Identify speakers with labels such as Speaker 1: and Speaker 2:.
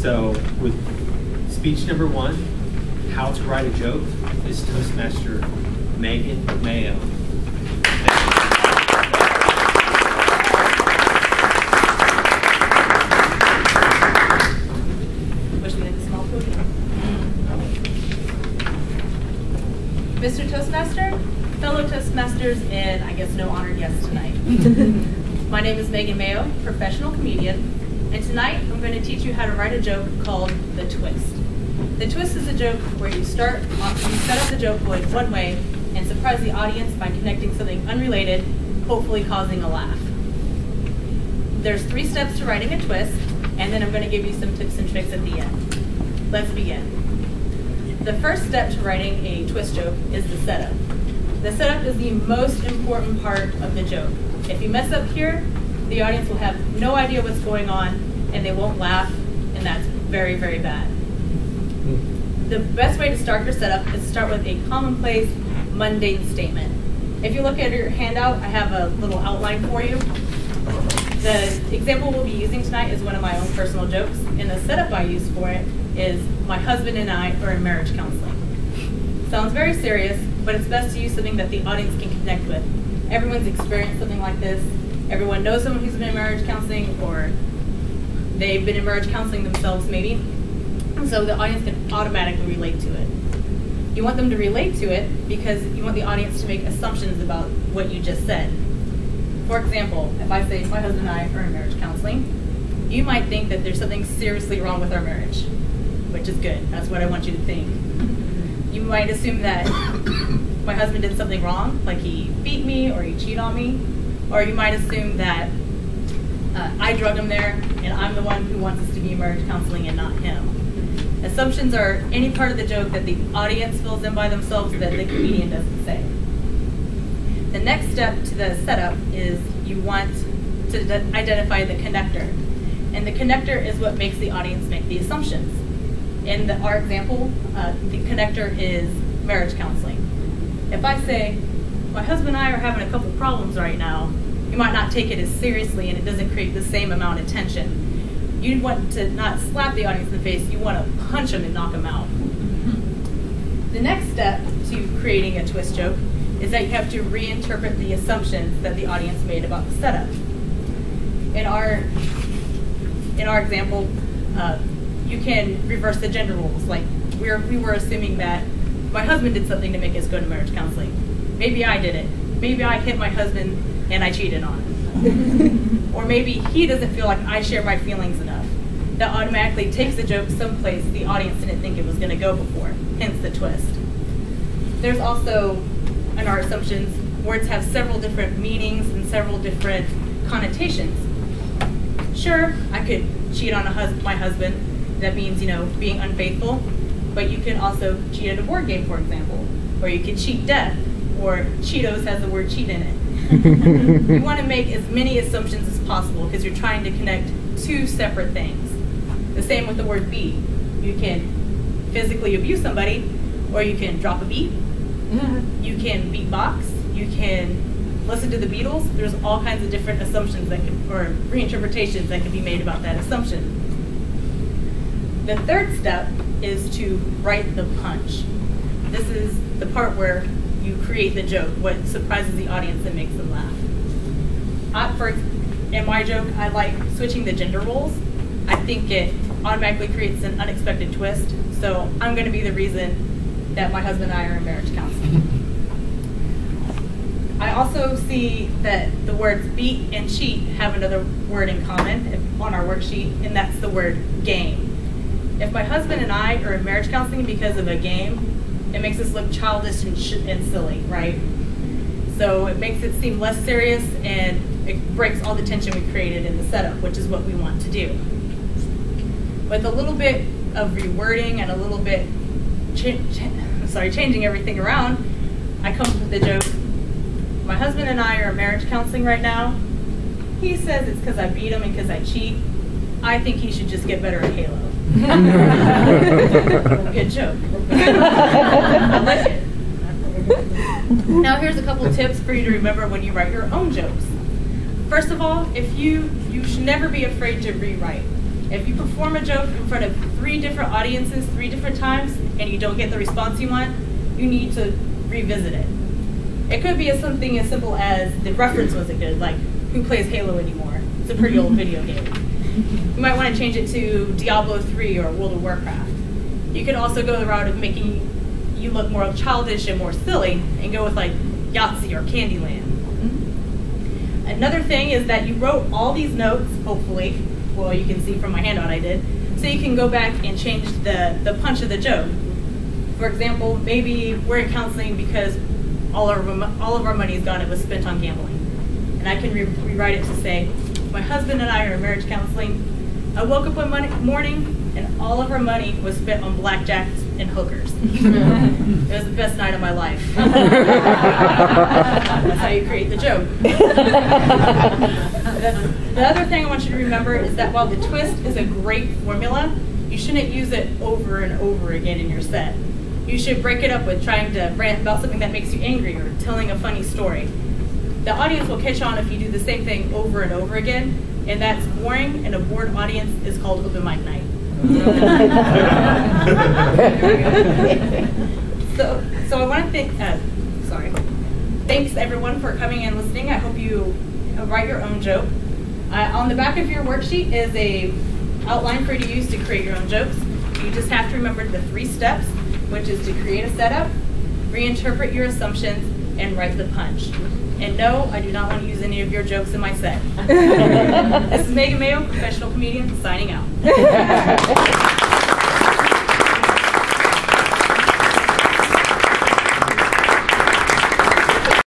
Speaker 1: So with speech number 1, how to write a joke, is Toastmaster Megan Mayo.
Speaker 2: Mr. Toastmaster, fellow Toastmasters, and I guess no honored guests tonight. My name is Megan Mayo, professional comedian, and tonight I'm going to teach you how to write a joke called the twist. The twist is a joke where you set up the joke one way and surprise the audience by connecting something unrelated, hopefully causing a laugh. There's 3 steps to writing a twist, and then I'm going to give you some tips and tricks at the end. Let's begin. The first step to writing a twist joke is the setup. The setup is the most important part of the joke. If you mess up here, the audience will have no idea what's going on and they won't laugh, and that's very, very bad. The best way to start your setup is to start with a commonplace, mundane statement. If you look at your handout, I have a little outline for you. The example we'll be using tonight is one of my own personal jokes, and the setup I use for it is my husband and I are in marriage counseling. Sounds very serious, but it's best to use something that the audience can connect with. Everyone's experienced something like this. Everyone knows someone who's been in marriage counseling, or they've been in marriage counseling themselves maybe. So the audience can automatically relate to it. You want them to relate to it because you want the audience to make assumptions about what you just said. For example, if I say my husband and I are in marriage counseling, you might think that there's something seriously wrong with our marriage, which is good. That's what I want you to think. You might assume that my husband did something wrong, like he beat me or he cheated on me, or you might assume that I drug him there and I'm the one who wants us to be in marriage counseling and not him. Assumptions are any part of the joke that the audience fills in by themselves that the comedian doesn't say. The next step to the setup is you want to identify the connector. And the connector is what makes the audience make the assumptions. In our example, the connector is marriage counseling. If I say, my husband and I are having a couple problems right now, you might not take it as seriously and it doesn't create the same amount of tension. You want to not slap the audience in the face, you want to punch them and knock them out. The next step to creating a twist joke is that you have to reinterpret the assumptions that the audience made about the setup. In our example, you can reverse the gender roles. Like we were assuming that my husband did something to make us go to marriage counseling. Maybe I did it. Maybe I hit my husband and I cheated on him. Or maybe he doesn't feel like I share my feelings enough. That automatically takes the joke someplace the audience didn't think it was going to go before, hence the twist. There's also, in our assumptions, words have several different meanings and several different connotations. Sure, I could cheat on my husband. That means, being unfaithful. But you can also cheat at a board game, for example. Or you can cheat death. Or Cheetos has the word cheat in it. You want to make as many assumptions as possible because you're trying to connect 2 separate things. The same with the word beat. You can physically abuse somebody, or you can drop a beat. You can beatbox. You can listen to the Beatles. There's all kinds of different assumptions or reinterpretations that can be made about that assumption. The third step is to write the punch. This is the part where you create the joke, what surprises the audience and makes them laugh. In my joke, I like switching the gender roles. I think it automatically creates an unexpected twist, so I'm going to be the reason that my husband and I are in marriage counseling. I also see that the words beat and cheat have another word in common on our worksheet, and that's the word game. If my husband and I are in marriage counseling because of a game, it makes us look childish and silly, right? So it makes it seem less serious and it breaks all the tension we created in the setup, which is what we want to do. With a little bit of rewording and a little bit changing everything around, I come up with the joke, my husband and I are in marriage counseling right now. He says it's because I beat him and because I cheat. I think he should just get better at Halo. Good joke. I like it. Now here's a couple tips for you to remember when you write your own jokes. First of all, you should never be afraid to rewrite. If you perform a joke in front of 3 different audiences 3 different times and you don't get the response you want, you need to revisit it. It could be something as simple as the reference wasn't good, like who plays Halo anymore? It's a pretty old video game. You might want to change it to Diablo 3 or World of Warcraft. You could also go the route of making you look more childish and more silly and go with like Yahtzee or Candyland. Another thing is that you wrote all these notes, hopefully, well you can see from my handout I did, so you can go back and change the punch of the joke. For example, maybe we're in counseling because all of our money is gone, it was spent on gambling. And I can rewrite it to say, my husband and I are in marriage counseling. I woke up one morning and all of our money was spent on blackjacks and hookers. It was the best night of my life. That's how you create the joke. The other thing I want you to remember is that while the twist is a great formula, you shouldn't use it over and over again in your set. You should break it up with trying to rant about something that makes you angry or telling a funny story. The audience will catch on if you do the same thing over and over again, and that's boring, and a bored audience is called open mic night. So I want to thanks everyone for coming and listening. I hope you write your own joke. On the back of your worksheet is a outline for you to use to create your own jokes. You just have to remember the 3 steps, which is to create a setup, reinterpret your assumptions, and write the punch. And no, I do not want to use any of your jokes in my set. This is Megan Mayo, professional comedian, signing out.